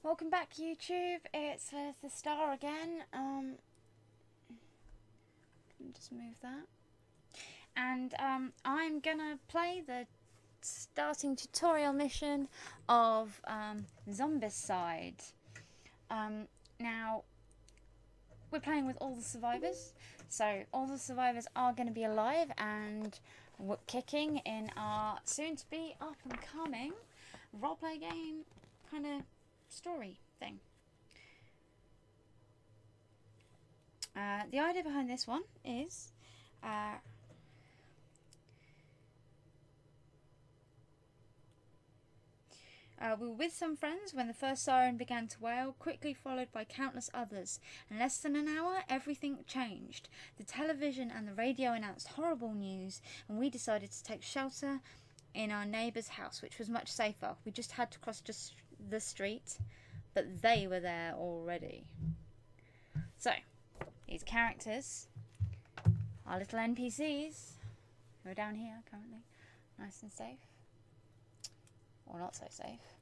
Welcome back, YouTube. It's the Star again. Just move that. And I'm gonna play the starting tutorial mission of Zombicide. Now we're playing with all the survivors, so all the survivors are going to be alive and kicking in our soon-to-be up-and-coming roleplay game kind of story thing. The idea behind this one is we were with some friends when the first siren began to wail, quickly followed by countless others. In less than an hour, everything changed. The television and the radio announced horrible news, and we decided to take shelter in our neighbour's house, which was much safer. We just had to cross the street, but they were there already. So, these characters, our little NPCs, who are down here currently, nice and safe, or not so safe,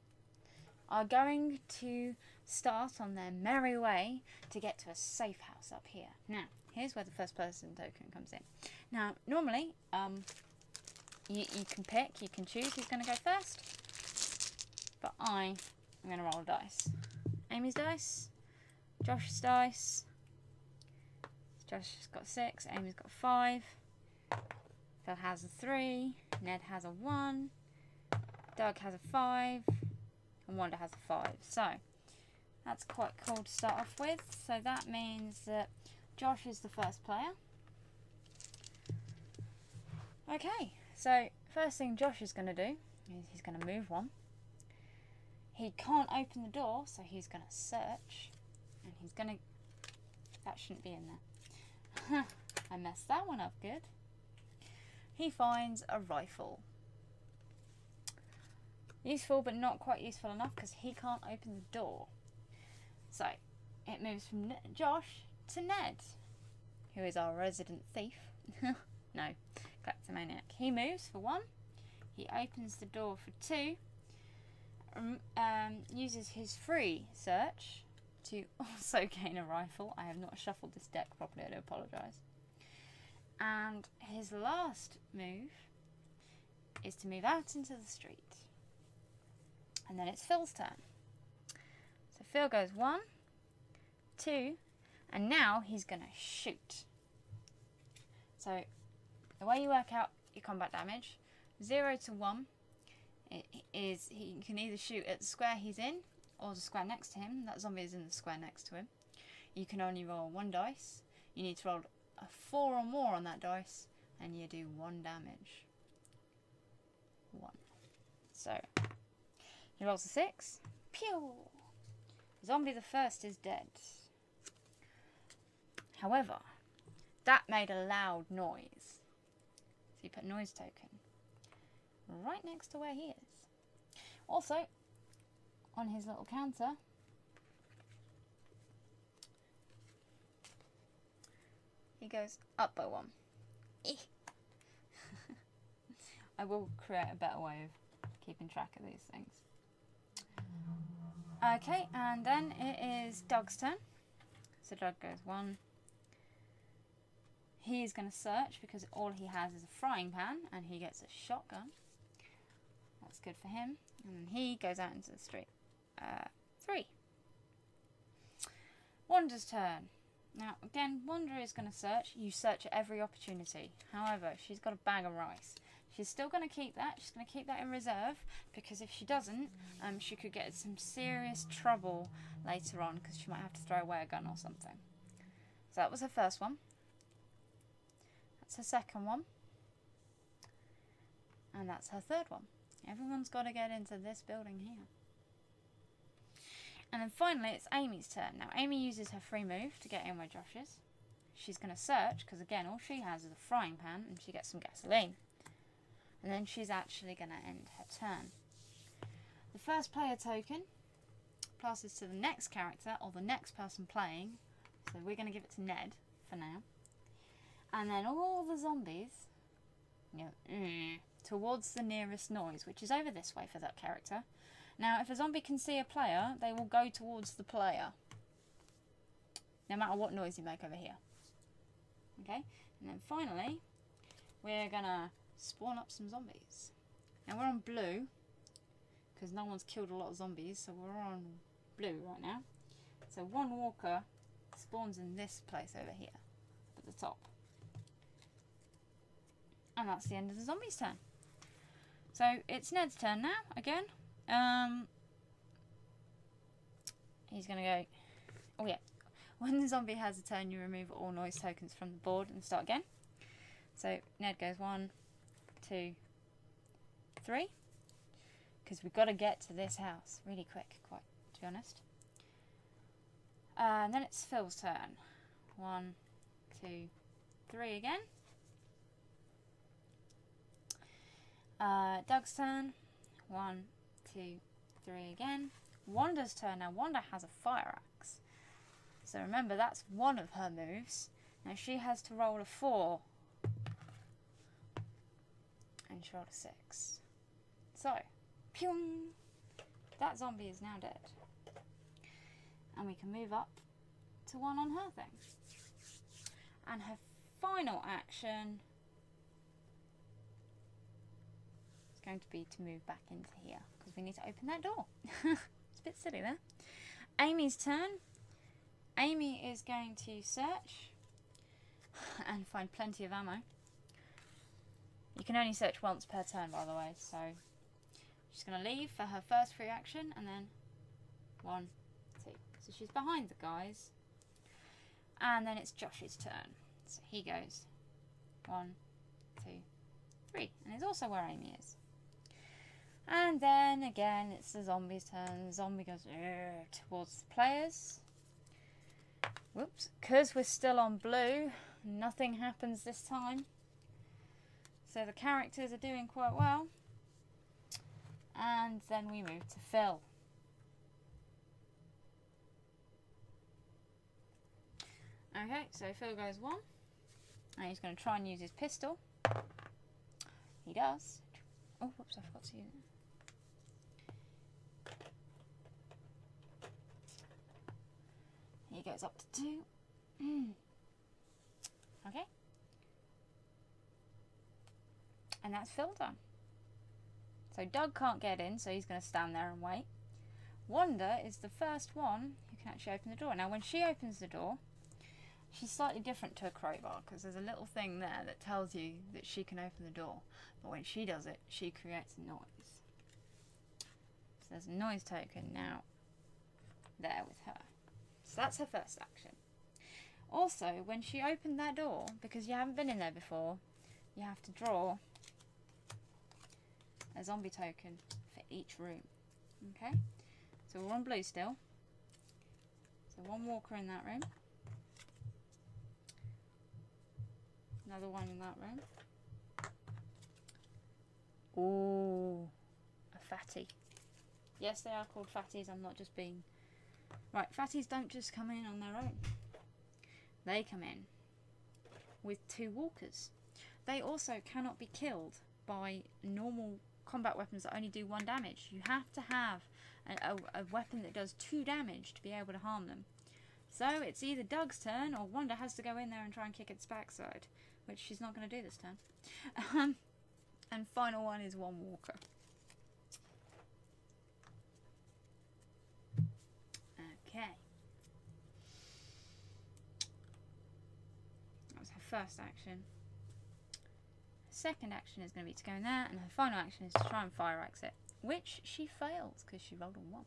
are going to start on their merry way to get to a safe house up here. Now, here's where the first person token comes in. Now, normally, you can pick, you can choose who's going to go first, but I'm going to roll a dice. Amy's dice, Josh's dice. Josh has got 6, Amy's got 5, Phil has a 3, Ned has a 1, Doug has a 5, and Wanda has a 5. So, that's quite cool to start off with. So that means that Josh is the first player. Okay, so first thing Josh is going to do is he's going to move one. He can't open the door, so he's going to search. And he's going to... That shouldn't be in there. I messed that one up good. He finds a rifle. Useful, but not quite useful enough because he can't open the door. So, it moves from Josh to Ned, who is our resident thief. No, kleptomaniac. He moves for 1. He opens the door for 2. Uses his free search to also gain a rifle. I have not shuffled this deck properly, I do apologise. And his last move is to move out into the street. And then it's Phil's turn. So Phil goes 1, 2, and now he's going to shoot. So the way you work out your combat damage, 0 to 1 is he can either shoot at the square he's in or the square next to him. That zombie is in the square next to him. You can only roll 1 dice. You need to roll a 4 or more on that dice, and you do 1 damage. 1. So he rolls a 6. Pew! Zombie the first is dead. However, that made a loud noise. So you put noise token right next to where he is. Also, on his little counter, he goes up by 1. I will create a better way of keeping track of these things. Okay, and then it is Doug's turn. So Doug goes 1. He is going to search because all he has is a frying pan and he gets a shotgun. That's good for him. And then he goes out into the street. 3. Wanda's turn. Now, again, Wanda is going to search. You search at every opportunity. However, she's got a bag of rice. She's still going to keep that. She's going to keep that in reserve because if she doesn't, she could get in some serious trouble later on because she might have to throw away a gun or something. So that was her first one. That's her second one. And that's her third one. Everyone's got to get into this building here. And then finally, it's Amy's turn. Now, Amy uses her free move to get in where Josh is. She's going to search because, again, all she has is a frying pan and she gets some gasoline. And then she's actually going to end her turn. The first player token passes to the next character or the next person playing. So we're going to give it to Ned for now. And then all the zombies towards the nearest noise, which is over this way for that character. Now, if a zombie can see a player, they will go towards the player, no matter what noise you make over here. Okay, and then finally, we're gonna spawn up some zombies. Now we're on blue, because no one's killed a lot of zombies, so we're on blue right now. So one walker spawns in this place over here, at the top. And that's the end of the zombie's turn. So it's Ned's turn now, again. He's going to go... Oh yeah. When the zombie has a turn, you remove all noise tokens from the board and start again. So Ned goes 1, 2, 3. Because we've got to get to this house really quick, to be honest. And then it's Phil's turn. 1, 2, 3 again. Doug's turn. 1, 2, 3 again. Wanda's turn. Now Wanda has a fire axe. So remember, that's one of her moves. Now she has to roll a 4. And she rolled a 6. So, pew! That zombie is now dead. And we can move up to 1 on her thing. And her final action is going to be to move back into here, because we need to open that door. It's a bit silly there. Amy's turn. Amy is going to search and find plenty of ammo. You can only search once per turn, by the way, so she's going to leave for her first free action, and then 1, 2. So she's behind the guys. And then it's Josh's turn. So he goes 1, 2, 3. And it's also where Amy is. And then again, it's the zombie's turn. The zombie goes towards the players. Whoops. Because we're still on blue, nothing happens this time. So the characters are doing quite well. And then we move to Phil. Okay, so Phil goes 1. And he's going to try and use his pistol. He does. Oh, whoops, I forgot to use it. He goes up to 2. Okay. And that's Phil done. So Doug can't get in, so he's going to stand there and wait. Wanda is the first one who can actually open the door. Now, when she opens the door, she's slightly different to a crowbar, because there's a little thing there that tells you that she can open the door. But when she does it, she creates a noise. So there's a noise token now there with her. So that's her first action. Also, when she opened that door, because you haven't been in there before, you have to draw a zombie token for each room. Okay? So we're on blue still. So 1 walker in that room. Another one in that room. Ooh, a fatty. Yes, they are called fatties. I'm not just being... Right, fatties don't just come in on their own. They come in with 2 walkers. They also cannot be killed by normal combat weapons that only do 1 damage. You have to have a weapon that does 2 damage to be able to harm them. So it's either Doug's turn, or Wanda has to go in there and try and kick its backside, which she's not going to do this turn. And final one is 1 walker. Okay. That was her first action. Second action is going to be to go in there, and her final action is to try and fire axe it, which she fails because she rolled a 1.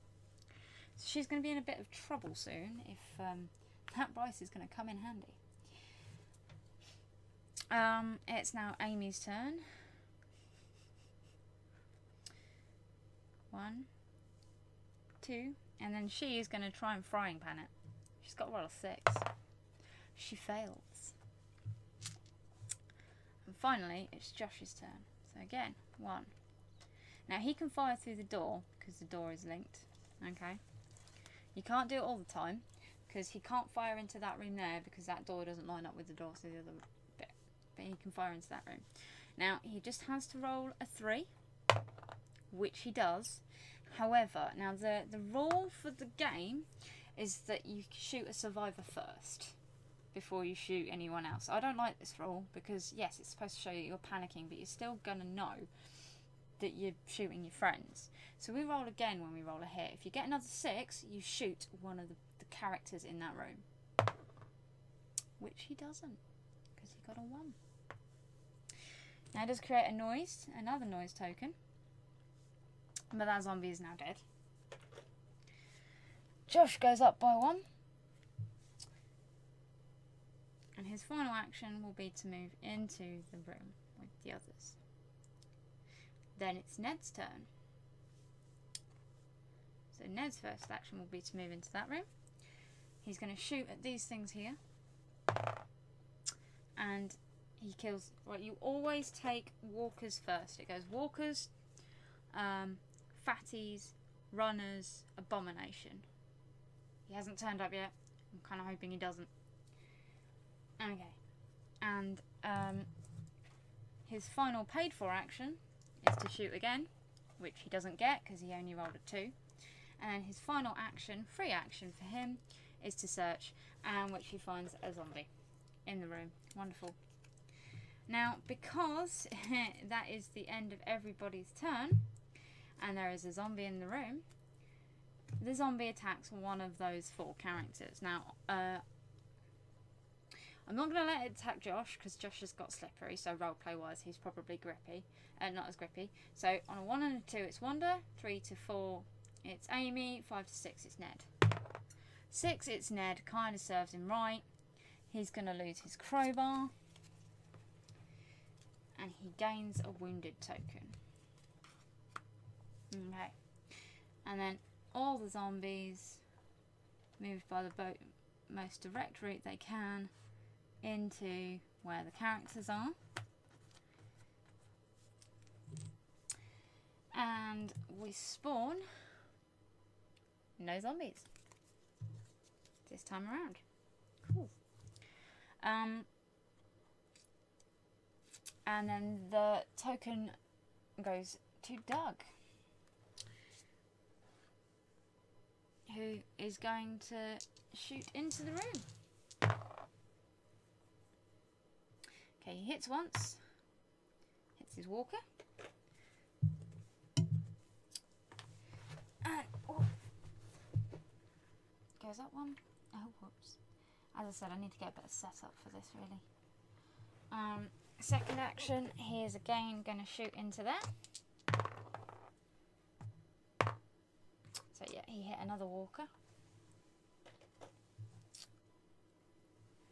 So she's going to be in a bit of trouble soon if that Bryce is going to come in handy. It's now Amy's turn. 1, 2, and then she is going to try and frying pan it. She's got to roll a 6. She fails. And finally, it's Josh's turn. So again, 1. Now he can fire through the door because the door is linked. Okay. You can't do it all the time because he can't fire into that room there because that door doesn't line up with the door to the other bit. But he can fire into that room. Now he just has to roll a 3, which he does. However, now the rule for the game is that you shoot a survivor first before you shoot anyone else. I don't like this rule because, yes, it's supposed to show you you're panicking, but you're still going to know that you're shooting your friends. So we roll again when we roll a hit. If you get another 6, you shoot one of the characters in that room. Which he doesn't, because he got a 1. Now it does create a noise, another noise token. But that zombie is now dead. Josh goes up by 1. And his final action will be to move into the room with the others. Then it's Ned's turn. So Ned's first action will be to move into that room. He's going to shoot at these things here. And he kills... Right, you always take walkers first. It goes walkers, fatties, runners, abomination. He hasn't turned up yet. I'm kind of hoping he doesn't. Okay. And his final paid for action is to shoot again, which he doesn't get because he only rolled a 2. And then his final action, free action for him, is to search, and which he finds a zombie in the room. Wonderful. Now, because that is the end of everybody's turn, and there is a zombie in the room, the zombie attacks one of those 4 characters. Now, I'm not going to let it attack Josh, because Josh has got slippery, so roleplay-wise he's probably grippy, not as grippy. So on a 1 and a 2 it's Wanda, 3 to 4 it's Amy, 5 to 6 it's Ned. 6 it's Ned, kind of serves him right. He's going to lose his crowbar. And he gains a wounded token. Okay. And then all the zombies move by the most direct route they can into where the characters are. And we spawn no zombies this time around. Cool. And then the token goes to Doug, who is going to shoot into the room. Okay, he hits once, hits his walker, and goes up 1. Oh, whoops. As I said, I need to get a better setup for this, really. Second action, he is again going to shoot into there. So yeah, he hit another walker.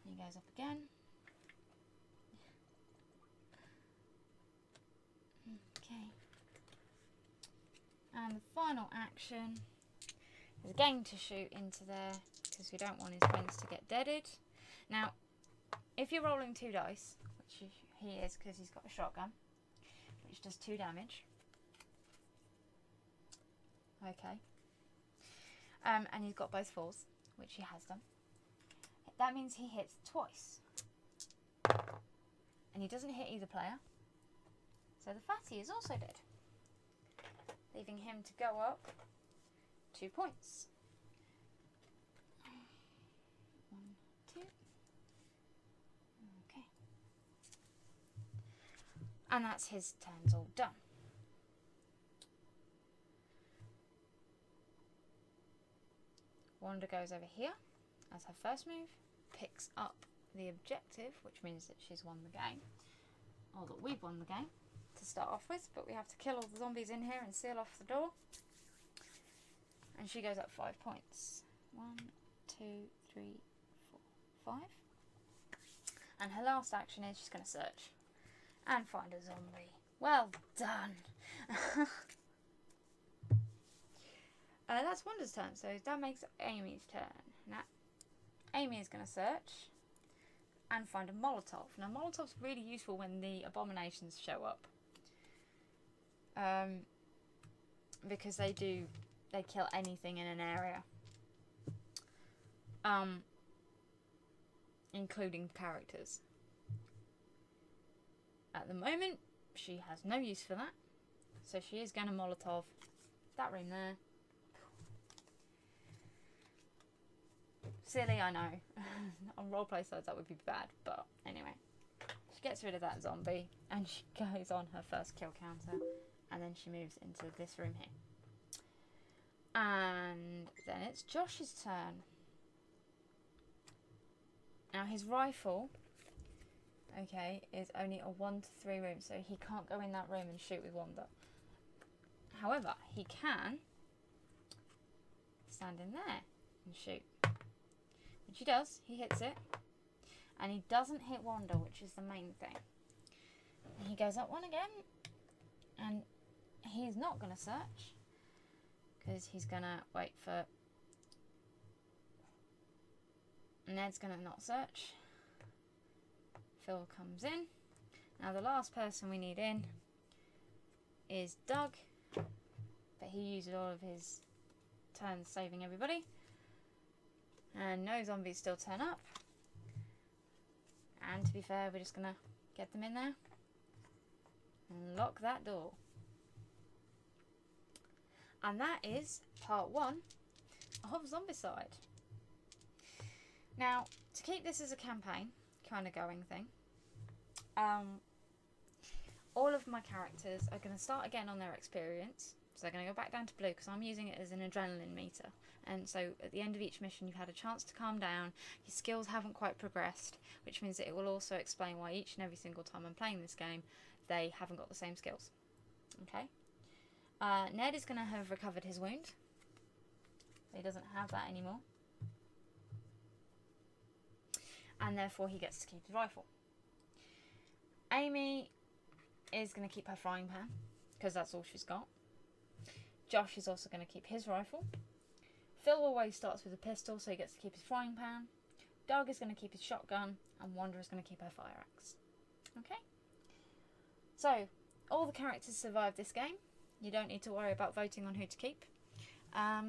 He goes up again. Okay. And the final action is again to shoot into there, because we don't want his friends to get deaded. Now, if you're rolling 2 dice, which he is because he's got a shotgun, which does 2 damage. Okay. And he's got both 4s, which he has done. That means he hits twice. And he doesn't hit either player. So the fatty is also dead, leaving him to go up 2 points. 1, 2. Okay. And that's his turns all done. Wanda goes over here as her first move, picks up the objective, which means that she's won the game, or that we've won the game to start off with, but we have to kill all the zombies in here and seal off the door. And she goes up 5 points. 1, 2, 3, 4, 5. And her last action is she's going to search and find a zombie. Well done! That's Wanda's turn, so that makes Amy's turn. Now, Amy is going to search and find a Molotov. Now, Molotov's really useful when the abominations show up. Because they kill anything in an area. Including characters. At the moment, she has no use for that. So she is going to Molotov that room there. Silly, I know. On roleplay sides that would be bad, but anyway. She gets rid of that zombie and she goes on her first kill counter, and then she moves into this room here. And then it's Josh's turn. Now his rifle, okay, is only a 1 to 3 room, so he can't go in that room and shoot with Wanda. However, he can stand in there and shoot. Which he does, he hits it. And he doesn't hit Wanda, which is the main thing. He goes up one again, and he's not going to search, because he's going to wait for... Ned's going to not search. Phil comes in. Now the last person we need in is Doug, but he uses all of his turns saving everybody. And no zombies still turn up. And to be fair, we're just going to get them in there and lock that door. And that is part 1 of Zombicide. Now, to keep this as a campaign kind of going thing, all of my characters are going to start again on their experience. So they're going to go back down to blue because I'm using it as an adrenaline meter. And so at the end of each mission, you've had a chance to calm down. Your skills haven't quite progressed, which means that it will also explain why each and every single time I'm playing this game, they haven't got the same skills. Okay. Ned is going to have recovered his wound. He doesn't have that anymore. And therefore he gets to keep his rifle. Amy is going to keep her frying pan, because that's all she's got. Josh is also going to keep his rifle. Phil always starts with a pistol, so he gets to keep his frying pan. Doug is going to keep his shotgun, and Wanda is going to keep her fire axe. Okay? So, all the characters survive this game. You don't need to worry about voting on who to keep. That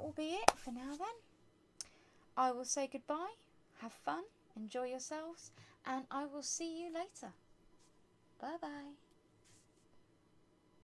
will be it for now then. I will say goodbye, have fun, enjoy yourselves, and I will see you later. Bye bye.